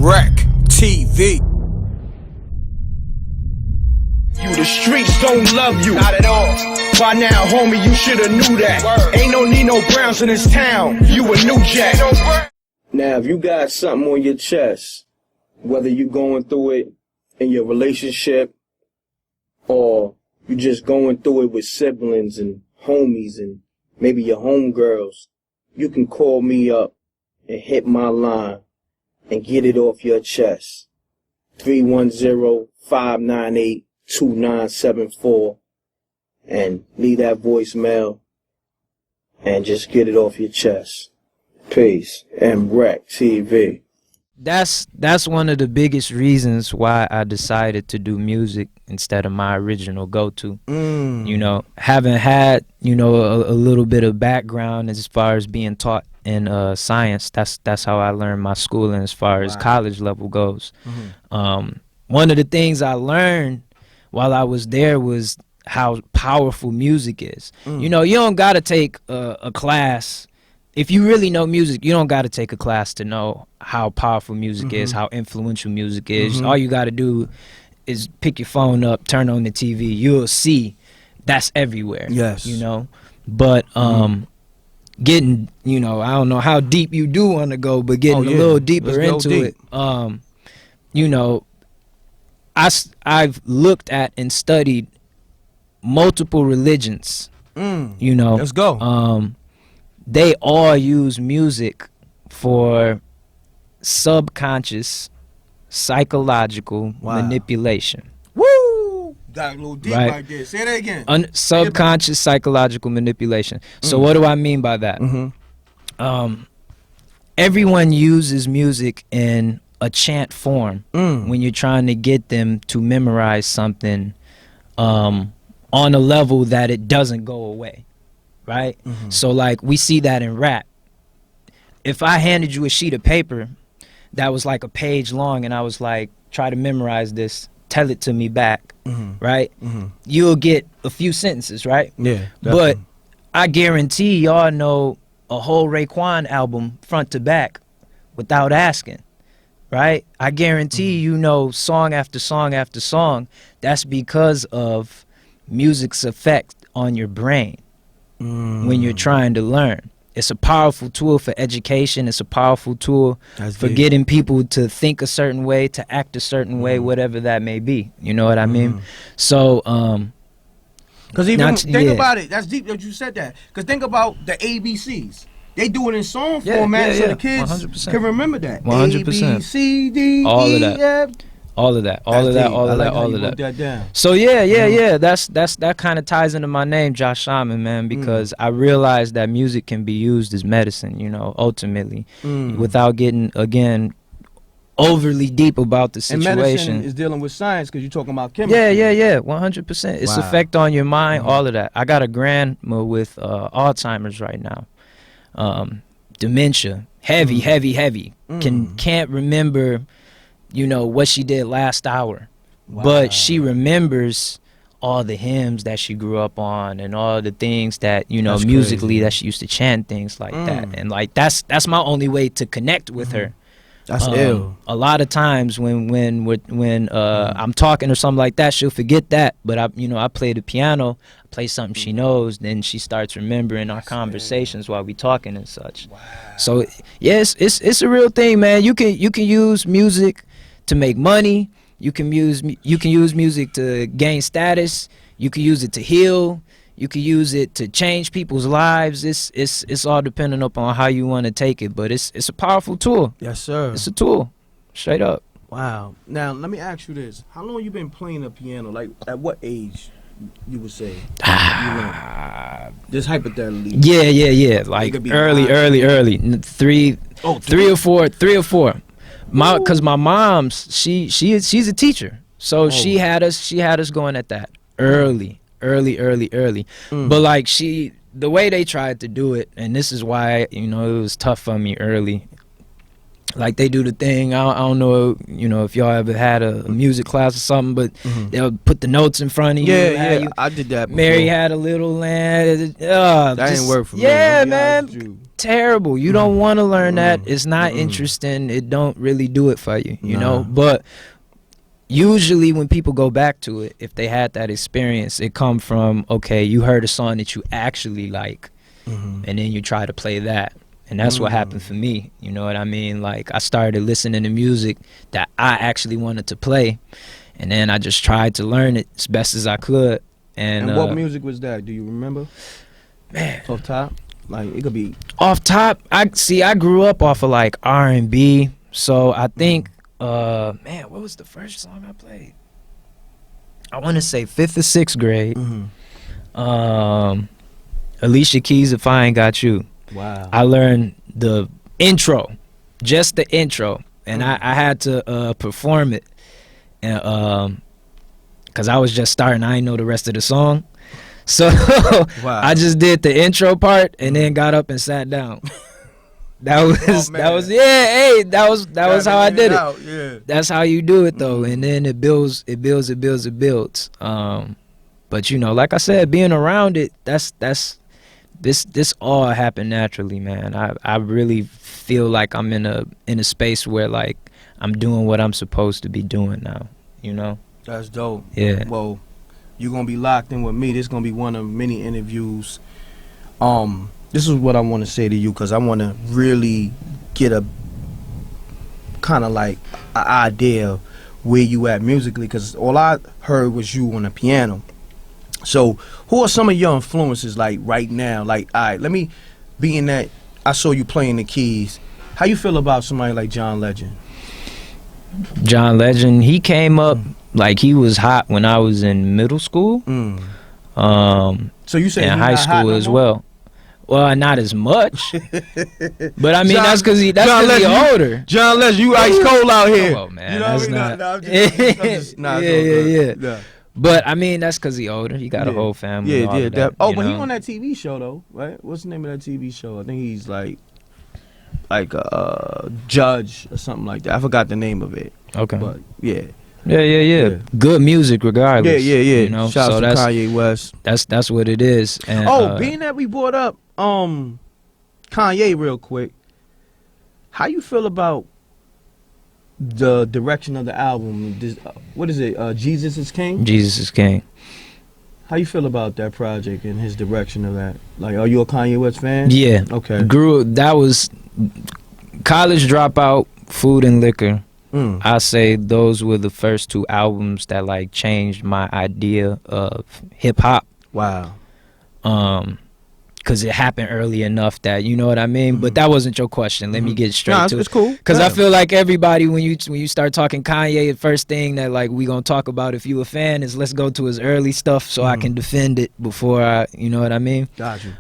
MRecktv. You, the streets don't love you. Not at all. By now, homie, you shoulda knew that. Word. Ain't no Nino Browns in this town. You a new jack. Now, if you got something on your chest, whether you going through it in your relationship or you just going through it with siblings and homies and maybe your homegirls, you can call me up and hit my line and get it off your chest. 310-598-2974 and leave that voicemail and just get it off your chest. Peace. MRecktv. That's one of the biggest reasons why I decided to do music instead of my original go-to. You know, having had, you know, a little bit of background as far as being taught in science, that's how I learned my schooling as far as college level goes. One of the things I learned while I was there was how powerful music is. You know, you don't gotta take a class. If you really know music, you don't got to take a class to know how powerful music is, how influential music is. All you got to do is pick your phone up, turn on the TV. You'll see that's everywhere. Yes. You know, but getting, you know, I don't know how deep you do want to go, but getting a little deeper into it. You know, I've looked at and studied multiple religions. You know, let's go. They all use music for subconscious psychological manipulation. Woo! Got a little deep right there. Say that again. Subconscious psychological manipulation. So what do I mean by that? Everyone uses music in a chant form when you're trying to get them to memorize something on a level that it doesn't go away. Right? So like we see that in rap. If I handed you a sheet of paper that was like a page long and I was like, try to memorize this, tell it to me back, right? You'll get a few sentences, right? Yeah. Definitely. But I guarantee y'all know a whole Raekwon album front to back without asking, right? I guarantee you know song after song after song. That's because of music's effect on your brain. When you're trying to learn. It's a powerful tool for education. It's a powerful tool for getting people to think a certain way, to act a certain way, whatever that may be. You know what I mean? So, because even think about it. That's deep that you said that. Because think about the ABCs. They do it in song format so the kids 100%. Can remember that. 100%. A, B, C, D, all E, of that. F. All of that, all of that, all of that, all of that. So yeah. That kind of ties into my name, Josh Shaman, man, because I realized that music can be used as medicine, you know, ultimately, without getting again overly deep about the situation. And medicine is dealing with science because you're talking about chemistry. Yeah, 100%. Its effect on your mind, all of that. I got a grandma with Alzheimer's right now, dementia, heavy. Can't remember, you know, what she did last hour, but she remembers all the hymns that she grew up on and all the things that, you know, musically that she used to chant, things like that. And like that's my only way to connect with her. That's ill. A lot of times when I'm talking or something like that, she'll forget that. But I play the piano, play something she knows, then she starts remembering our conversations while we talking and such. So yes, it's a real thing, man. You can use music to make money. You can use music to gain status. You can use it to heal. You can use it to change people's lives. It's all dependent upon how you want to take it, but it's a powerful tool. Yes, sir. It's a tool, straight up. Wow. Now let me ask you this: how long you been playing the piano? Like at what age? You would say, just hypothetically. Yeah. Like early. Three or four. Cause my mom's she's a teacher, so she had us going at that early. But like the way they tried to do it, and this is why, you know, it was tough for me early. Like they do the thing, I don't know, you know, if y'all ever had a music class or something, but they'll put the notes in front of you. I did that before. Mary had a little land. That didn't work for me. Yeah, man. terrible. You don't want to learn that. It's not interesting. It don't really do it for you, you know. But usually when people go back to it, if they had that experience, it come from, okay, you heard a song that you actually like, and then you try to play that. And that's what happened for me, you know what I mean? Like, I started listening to music that I actually wanted to play, and then I just tried to learn it as best as I could. And what music was that? Do you remember? Man, off top, like it could be off top. I grew up off of like R&B, so I think man, what was the first song I played? I want to say 5th or 6th grade. Alicia Keys, If I Ain't Got You. Wow. I learned the intro, just the intro, and I had to perform it, and cause I was just starting. I didn't know the rest of the song, so I just did the intro part and then got up and sat down. That was how I did it. Yeah. That's how you do it though, and then it builds. But you know, like I said, being around it, this all happened naturally, man. I really feel like I'm in a space where like I'm doing what I'm supposed to be doing now, you know? That's dope. Yeah. Well, you're gonna be locked in with me. This is gonna be one of many interviews. This is what I want to say to you, because I want to really get a kind of like an idea of where you at musically, because all I heard was you on the piano. So who are some of your influences like right now? Like, all right, let me be in that. I saw you playing the keys. How you feel about somebody like John Legend? John Legend, he came up like he was hot when I was in middle school. So you say in high school as well. Well, not as much, but I mean that's because he's older. John Legend, you ice cold out here. Come on, man. You know that's what I mean? Yeah. But I mean that's because he's older. He got a whole family. Yeah. That, but he on that TV show though, right? What's the name of that TV show? I think he's like a judge or something like that. I forgot the name of it. Okay. But yeah. Yeah. Good music regardless. Yeah. You know? Shout out to Kanye West. That's what it is. And, being that we brought up Kanye real quick, how you feel about the direction of the album? What is it? Jesus is King? Jesus is King. How you feel about that project and his direction of that? Like, are you a Kanye West fan? Yeah. Okay. That was College Dropout, Food and Liquor. I say those were the first 2 albums that like changed my idea of hip hop. Wow. Because it happened early enough that, you know what I mean? But that wasn't your question. Let me get straight to it. It's cool. Because I feel like everybody, when you start talking Kanye, the first thing that like we gonna talk about if you a fan is let's go to his early stuff so I can defend it before I, you know what I mean? Got you.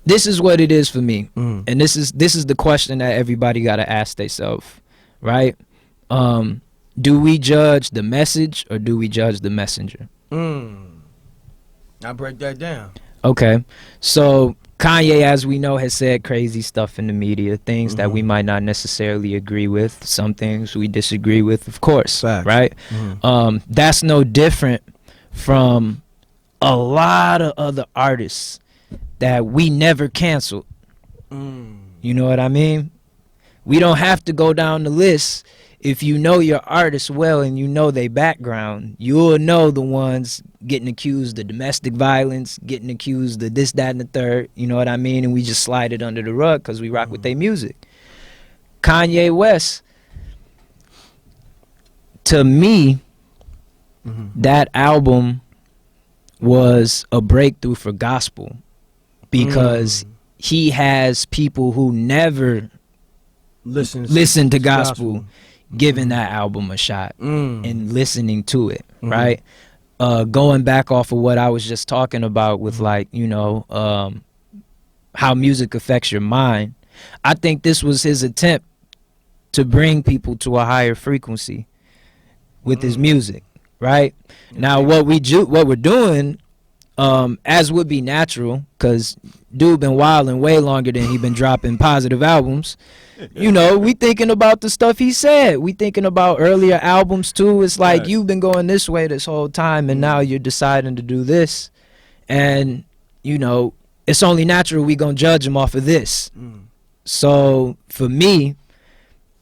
This is what it is for me, and this is the question that everybody gotta ask themselves, right? Do we judge the message or do we judge the messenger? I break that down. Okay, so Kanye, as we know, has said crazy stuff in the media, things that we might not necessarily agree with, some things we disagree with, of course. Facts. Right? That's no different from a lot of other artists that we never canceled. You know what I mean? We don't have to go down the list. If you know your artist well and you know their background, you'll know the ones getting accused of domestic violence, getting accused of this, that, and the third. You know what I mean? And we just slide it under the rug because we rock with their music. Kanye West, to me, that album was a breakthrough for gospel because he has people who never listen to gospel giving that album a shot and listening to it, right? Going back off of what I was just talking about with like, you know, how music affects your mind. I think this was his attempt to bring people to a higher frequency with his music, right? Now what we're doing, as would be natural, because dude been wilding way longer than he been dropping positive albums. You know, we thinking about the stuff he said. We thinking about earlier albums too. It's like you've been going this way this whole time, and now you're deciding to do this. And you know, it's only natural we gonna judge him off of this. So for me,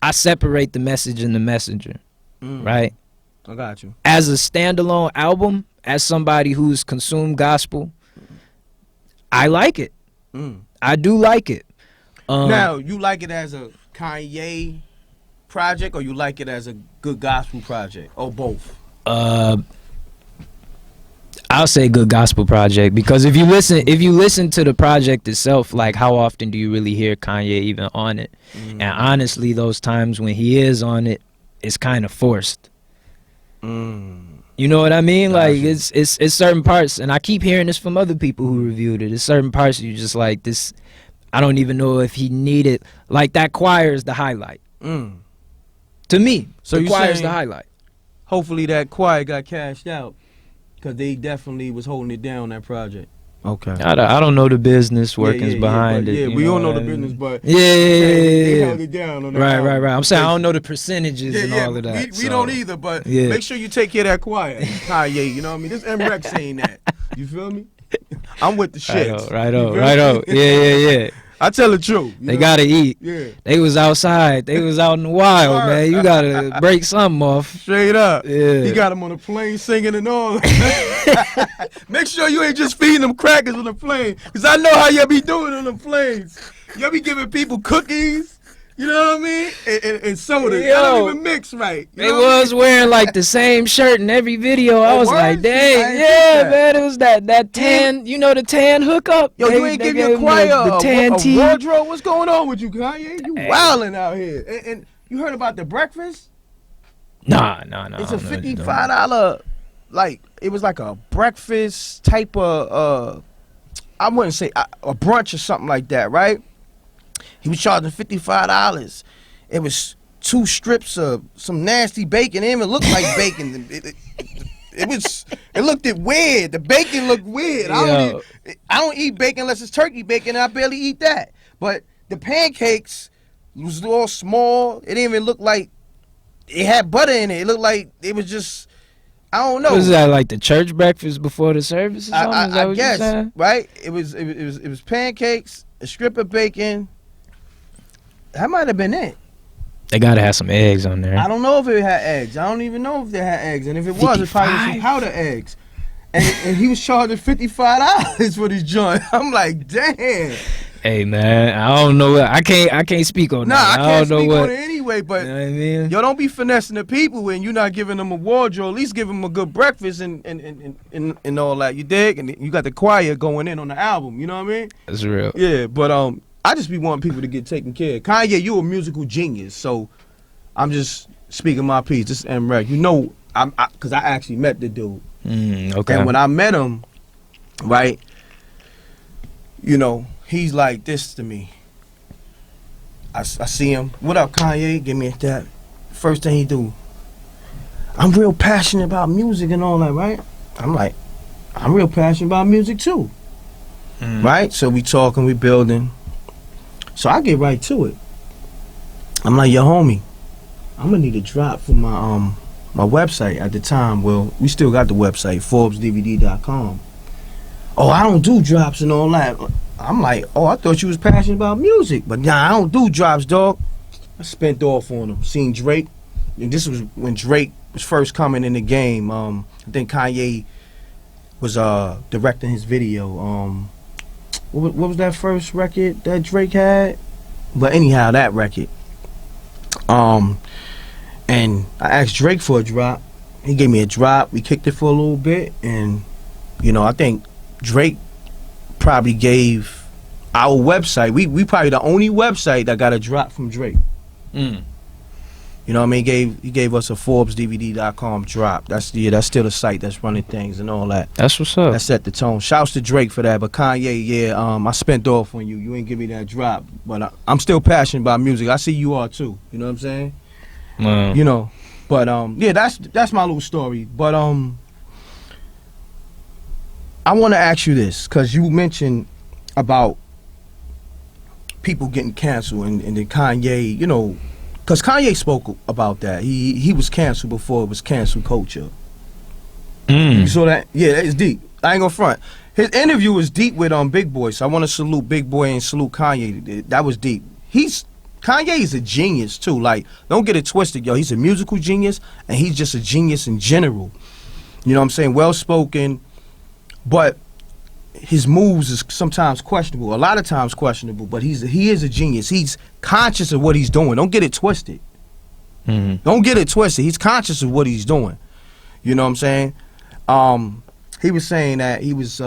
I separate the message and the messenger, right? I got you. As a standalone album, as somebody who's consumed gospel, I like it. I do like it. Now, you like it as a Kanye project, or you like it as a good gospel project, or both? I'll say good gospel project, because if you listen to the project itself, like how often do you really hear Kanye even on it? And honestly, those times when he is on it, it's kind of forced. You know what I mean? Like it's certain parts, and I keep hearing this from other people who reviewed it. It's certain parts you just like this. I don't even know if he needed, like that choir is the highlight. To me, so the choir is the highlight. Hopefully that choir got cashed out, because they definitely was holding it down, that project. Okay. I don't know the business workings behind it. Yeah, we don't know the business, but they held it down on that right. I'm saying I don't know the percentages and all of that. We don't either, but make sure you take care of that choir, Kanye. You know what I mean? This M.Reck saying that. You feel me? I'm with the shit. Right on. Yeah. I tell the truth. They gotta eat. Yeah. They was outside. They was out in the wild, man. You gotta break something off. Straight up. Yeah. He got them on the plane singing and all. Make sure you ain't just feeding them crackers on the plane, because I know how you be doing on the planes. You be giving people cookies. You know what I mean? And soda. They don't even mix right. They was wearing like the same shirt in every video. I was like, dang, man, it was that tan, you know, the tan hookup. Yo, you ain't give your choir the tan a wardrobe? What's going on with you, Kanye? You wilding out here. And you heard about the breakfast? Nah. It's a $55, like, it was like a breakfast type of, I wouldn't say a brunch or something like that, right? He was charging $55. It was 2 strips of some nasty bacon. It even looked like bacon. It looked weird. The bacon looked weird. I don't eat bacon unless it's turkey bacon, and I barely eat that. But the pancakes was all small. It didn't even look like it had butter in it. It looked like it was just, I don't know. Was that like the church breakfast before the service or something? I guess, right? It was pancakes, a strip of bacon. That might have been it. They gotta have some eggs on there. I don't know if it had eggs. I don't even know if they had eggs. And if it was, it probably was some powder eggs. And he was charging $55 for this joint. I'm like, damn. Hey man, I don't know what I can't speak on that. I can't speak on it anyway, but you know what I mean? Yo, don't be finessing the people when you're not giving them a wardrobe. At least give them a good breakfast and all that. You dig? And you got the choir going in on the album. You know what I mean? That's real. Yeah, but I just be wanting people to get taken care of. Kanye, you a musical genius, so I'm just speaking my piece. This is M.Reck. You know, because I actually met the dude. Okay. And when I met him, right, you know, he's like this to me. I see him. What up, Kanye? Give me that. First thing he do. I'm real passionate about music and all that, right? I'm like, I'm real passionate about music too. Right? So we talking, we building. So I get right to it. I'm like, yo, homie, I'm gonna need a drop for my my website at the time. Well, we still got the website, ForbesDVD.com. Oh, I don't do drops and all that. I'm like, oh, I thought you was passionate about music, but nah, I don't do drops, dog. I spent off on him. Seen Drake, and this was when Drake was first coming in the game. I think Kanye was directing his video. What was that first record that Drake had? But anyhow, that record. And I asked Drake for a drop. He gave me a drop. We kicked it for a little bit, and you know, I think Drake probably gave our website. We probably the only website that got a drop from Drake. You know what I mean? He gave us a ForbesDVD.com drop. That's still the site that's running things and all that. That's what's up. That set the tone. Shouts to Drake for that. But Kanye, I spent off on you. You ain't give me that drop. But I'm still passionate about music. I see you are too. You know what I'm saying? Wow. You know. But yeah, that's my little story. But I want to ask you this, because you mentioned about people getting canceled and then Kanye, you know. Because Kanye spoke about that. He was canceled before it was cancel culture. You saw that? Yeah, that is deep. I ain't gonna front. His interview was deep with Big Boy, so I want to salute Big Boy and salute Kanye. That was deep. Kanye is a genius too. Like, don't get it twisted, yo. He's a musical genius, and he's just a genius in general. You know what I'm saying? Well spoken, but his moves is sometimes questionable. A lot of times questionable, but he is a genius. He's conscious of what he's doing. Don't get it twisted. Don't get it twisted. He's conscious of what he's doing. You know what I'm saying? He was saying that he was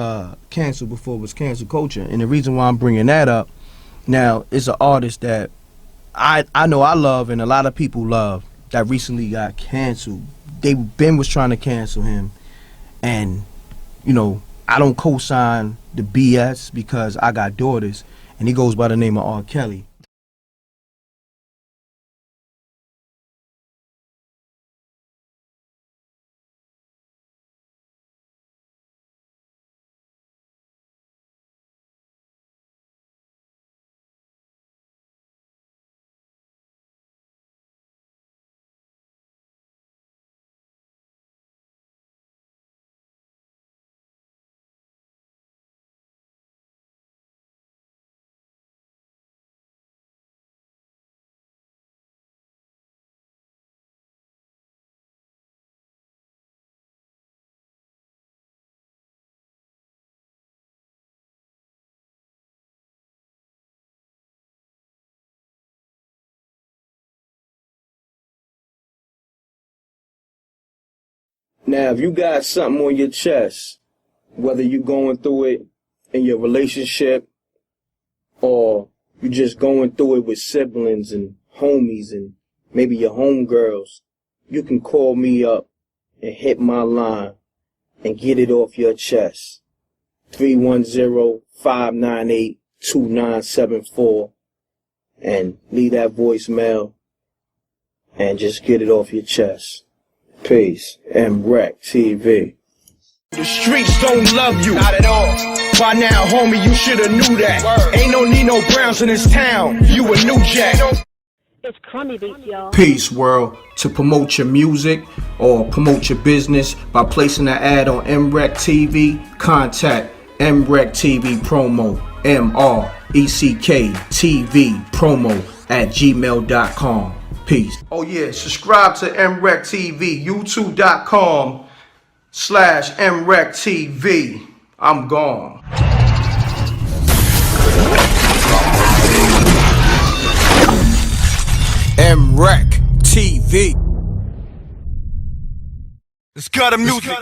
canceled before it was cancel culture, and the reason why I'm bringing that up now is an artist that I know I love and a lot of people love that recently got canceled. Ben was trying to cancel him, and you know, I don't co-sign the BS because I got daughters, and he goes by the name of R. Kelly. Now, if you got something on your chest, whether you're going through it in your relationship or you're just going through it with siblings and homies and maybe your homegirls, you can call me up and hit my line and get it off your chest. 310-598-2974 and leave that voicemail and just get it off your chest. Peace. MRecktv. The streets don't love you. Not at all. By now, homie, you shoulda knew that. Word. Ain't no Nino Browns in this town. You a new jack. It's crummy beats, y'all. Peace, world. To promote your music or promote your business by placing an ad on MRecktv, contact MRecktv promo, MRecktv promo @gmail.com. Peace. Oh yeah, subscribe to MRecktv, youtube.com/MRecktv. I'm gone. MRecktv. It's got a music.